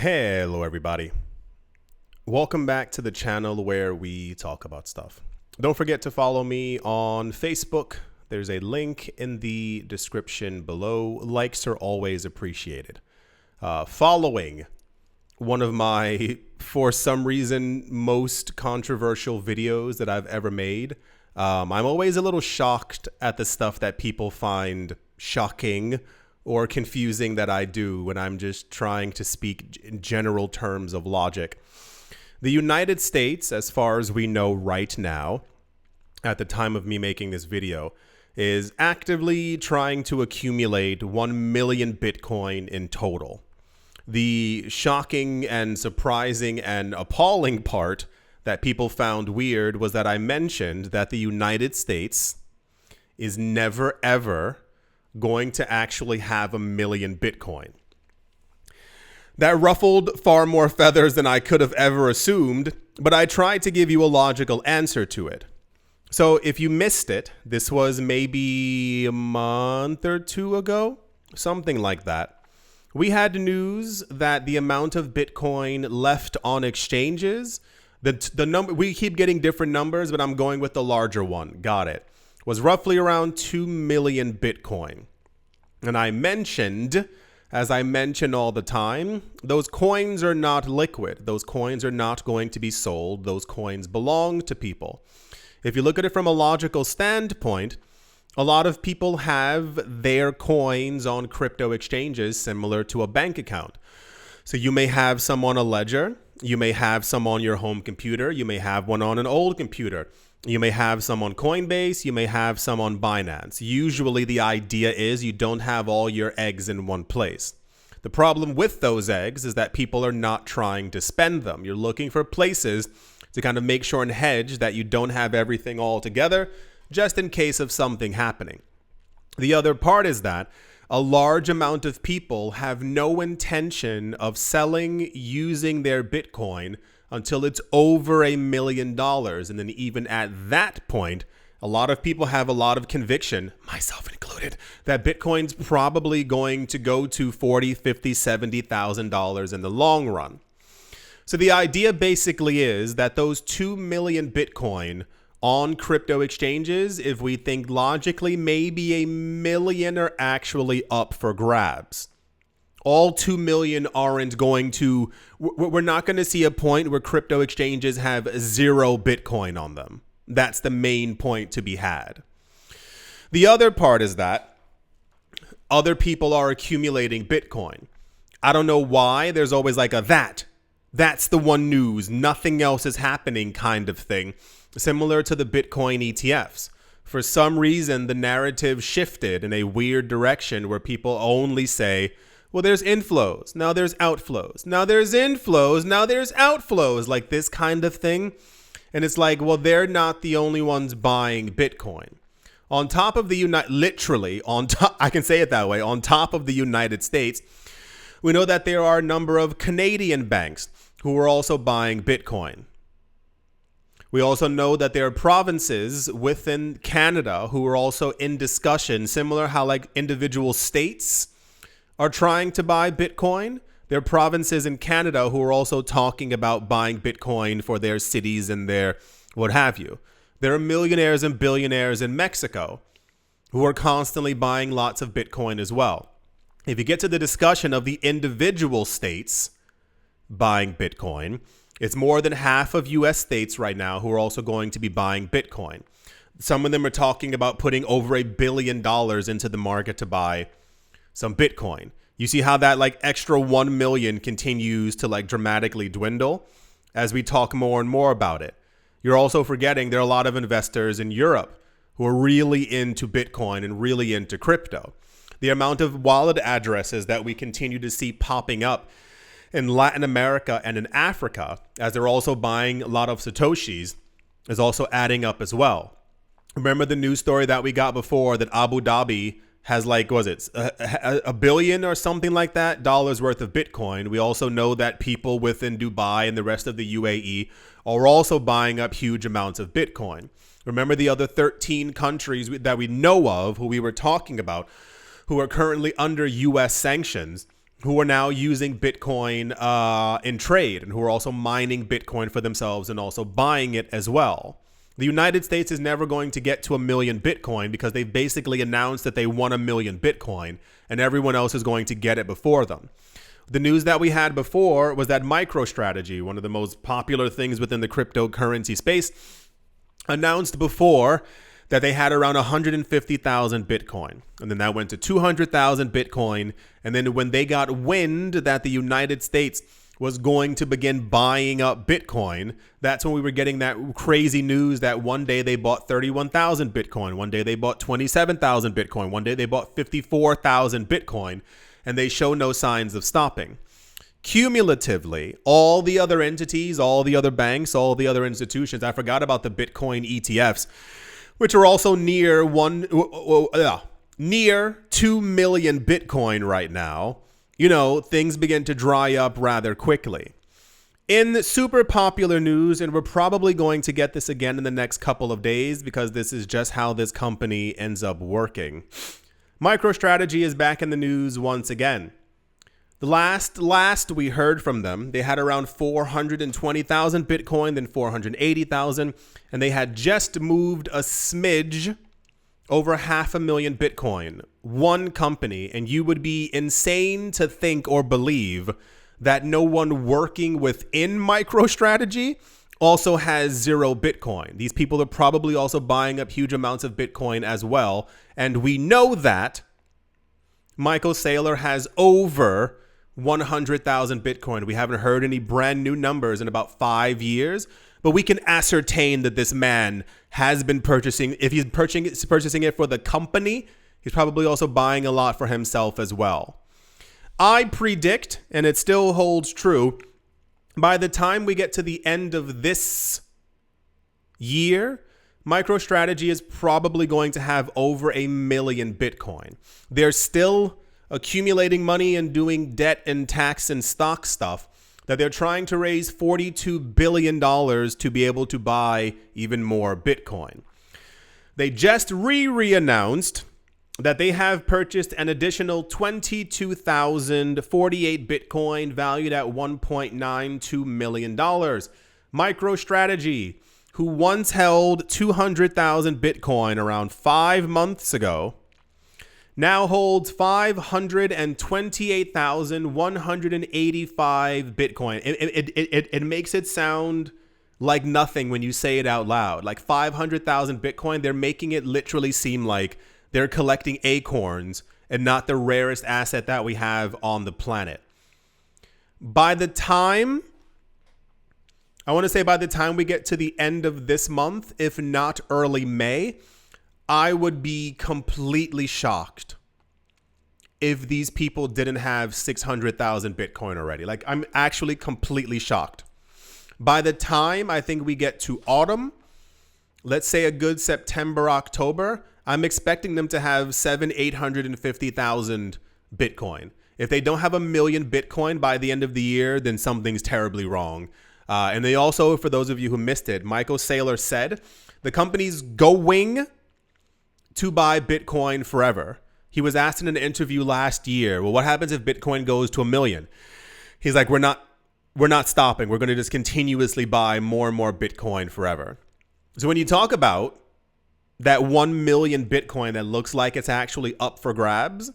Hello everybody. Welcome back to the channel where we talk about stuff. Don't forget to follow me on Facebook. There's a link in the description below. Likes are always appreciated. Following one of my, for some reason, most controversial videos that I've ever made. I'm always a little shocked at the stuff that people find shocking or confusing that I do when I'm just trying to speak in general terms of logic. The United States, as far as we know right now, at the time of me making this video, is actively trying to accumulate 1 million Bitcoin in total. The shocking and surprising and appalling part that people found weird was that I mentioned that the United States is never ever going to actually have 1 million Bitcoin. That ruffled far more feathers than I could have ever assumed, but I tried to give you a logical answer to it. So if you missed it, this was maybe a month or two ago, something like that. We had news that the amount of Bitcoin left on exchanges, the number, we keep getting different numbers, but I'm going with the larger one. Got it. Was roughly around 2 million Bitcoin. And I mentioned, as I mention all the time, those coins are not liquid. Those coins are not going to be sold. Those coins belong to people. If you look at it from a logical standpoint, a lot of people have their coins on crypto exchanges similar to a bank account. So you may have some on a ledger. You may have some on your home computer. You may have one on an old computer. You may have some on Coinbase. You may have some on Binance. Usually the idea is you don't have all your eggs in one place. The problem with those eggs is that people are not trying to spend them. You're looking for places to kind of make sure and hedge that you don't have everything all together just in case of something happening. The other part is that a large amount of people have no intention of selling using their Bitcoin until it's over $1 million. And then even at that point, a lot of people have a lot of conviction, myself included, that Bitcoin's probably going to go to $40,000, $50,000, $70,000 in the long run. So the idea basically is that those 2 million Bitcoin on crypto exchanges, if we think logically, maybe 1 million are actually up for grabs. All 2 million aren't going to, we're not going to see a point where crypto exchanges have 0 Bitcoin on them. That's the main point to be had. The other part is that other people are accumulating Bitcoin. I don't know why. There's always like that's the one news, nothing else is happening kind of thing, similar to the Bitcoin ETFs. For some reason, the narrative shifted in a weird direction where people only say, well, there's inflows, now there's outflows, now there's inflows, now there's outflows, like this kind of thing. And it's like, well, they're not the only ones buying Bitcoin. On top of the I can say it that way, on top of the United States, we know that there are a number of Canadian banks who are also buying Bitcoin. We also know that there are provinces within Canada who are also in discussion, similar how like individual states are trying to buy Bitcoin. There are provinces in Canada who are also talking about buying Bitcoin for their cities and their what have you. There are millionaires and billionaires in Mexico who are constantly buying lots of Bitcoin as well. If you get to the discussion of the individual states buying Bitcoin, it's more than half of US states right now who are also going to be buying Bitcoin. Some of them are talking about putting over $1 billion into the market to buy some Bitcoin. You see how that like extra 1 million continues to like dramatically dwindle as we talk more and more about it. You're also forgetting there are a lot of investors in Europe who are really into Bitcoin and really into crypto. The amount of wallet addresses that we continue to see popping up in Latin America and in Africa, as they're also buying a lot of Satoshis, is also adding up as well. Remember the news story that we got before that Abu Dhabi has like, was it a billion or something like that dollars worth of Bitcoin? We also know that people within Dubai and the rest of the UAE are also buying up huge amounts of Bitcoin. Remember the other 13 countries that we know of who we were talking about who are currently under US sanctions, who are now using Bitcoin in trade and who are also mining Bitcoin for themselves and also buying it as well. The United States is never going to get to 1 million Bitcoin because they've basically announced that they want 1 million Bitcoin and everyone else is going to get it before them. The news that we had before was that MicroStrategy, one of the most popular things within the cryptocurrency space, announced before that they had around 150,000 Bitcoin. And then that went to 200,000 Bitcoin. And then when they got wind that the United States was going to begin buying up Bitcoin, that's when we were getting that crazy news that one day they bought 31,000 Bitcoin. One day they bought 27,000 Bitcoin. One day they bought 54,000 Bitcoin. And they show no signs of stopping. Cumulatively, all the other entities, all the other banks, all the other institutions, I forgot about the Bitcoin ETFs, which are also near 2 million Bitcoin right now. You know, things begin to dry up rather quickly. In super popular news, and we're probably going to get this again in the next couple of days because this is just how this company ends up working. MicroStrategy is back in the news once again. The last we heard from them, they had around 420,000 Bitcoin, then 480,000, and they had just moved a smidge over 500,000 Bitcoin. One company, and you would be insane to think or believe that no one working within MicroStrategy also has 0 Bitcoin. These people are probably also buying up huge amounts of Bitcoin as well. And we know that Michael Saylor has over 100,000 Bitcoin. We haven't heard any brand new numbers in about 5 years, but we can ascertain that this man has been purchasing. If he's purchasing it for the company, he's probably also buying a lot for himself as well. I predict, and it still holds true, by the time we get to the end of this year, MicroStrategy is probably going to have over 1 million Bitcoin. They're still accumulating money and doing debt and tax and stock stuff that they're trying to raise $42 billion to be able to buy even more Bitcoin. They just re-announced that they have purchased an additional 22,048 Bitcoin valued at $1.92 million. MicroStrategy, who once held 200,000 Bitcoin around 5 months ago, now holds 528,185 Bitcoin. It makes it sound like nothing when you say it out loud. Like 500,000 Bitcoin, they're making it literally seem like they're collecting acorns and not the rarest asset that we have on the planet. By the time we get to the end of this month, if not early May, I would be completely shocked if these people didn't have 600,000 Bitcoin already. Like, I'm actually completely shocked. By the time I think we get to autumn, let's say a good September, October, I'm expecting them to have 850,000 Bitcoin. If they don't have 1 million Bitcoin by the end of the year, then something's terribly wrong. And they also, for those of you who missed it, Michael Saylor said the company's going to buy Bitcoin forever. He was asked in an interview last year, well, what happens if Bitcoin goes to 1 million? He's like, we're not stopping. We're going to just continuously buy more and more Bitcoin forever. So when you talk about that 1 million Bitcoin that looks like it's actually up for grabs,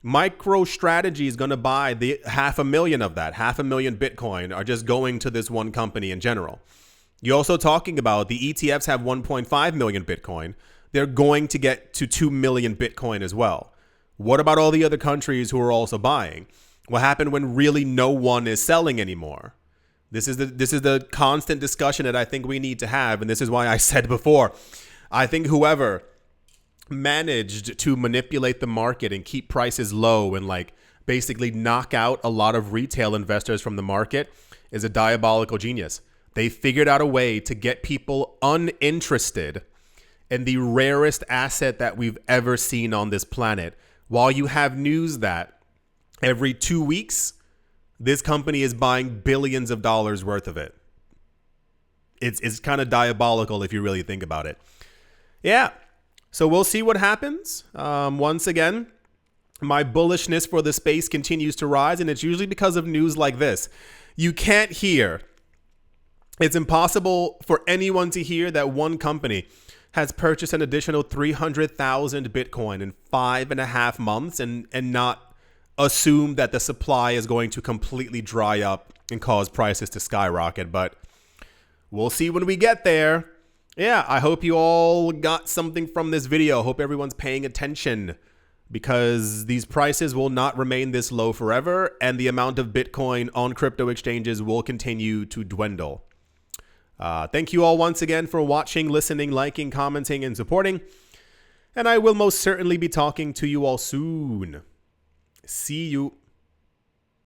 MicroStrategy is going to buy the 500,000 of that. 500,000 Bitcoin are just going to this one company in general. You're also talking about the ETFs have 1.5 million Bitcoin. They're going to get to 2 million Bitcoin as well. What about all the other countries who are also buying? What happened when really no one is selling anymore? This is the constant discussion that I think we need to have. And this is why I said before, I think whoever managed to manipulate the market and keep prices low and like basically knock out a lot of retail investors from the market is a diabolical genius. They figured out a way to get people uninterested in the rarest asset that we've ever seen on this planet, while you have news that every 2 weeks, this company is buying billions of dollars worth of it. It's kind of diabolical if you really think about it. Yeah. So we'll see what happens. Once again, my bullishness for the space continues to rise, and it's usually because of news like this. You can't hear. It's impossible for anyone to hear that one company has purchased an additional 300,000 Bitcoin in 5.5 months and not assume that the supply is going to completely dry up and cause prices to skyrocket. But we'll see when we get there. Yeah, I hope you all got something from this video. Hope everyone's paying attention, because these prices will not remain this low forever, and the amount of Bitcoin on crypto exchanges will continue to dwindle. Thank you all once again for watching, listening, liking, commenting, and supporting. And I will most certainly be talking to you all soon. See you.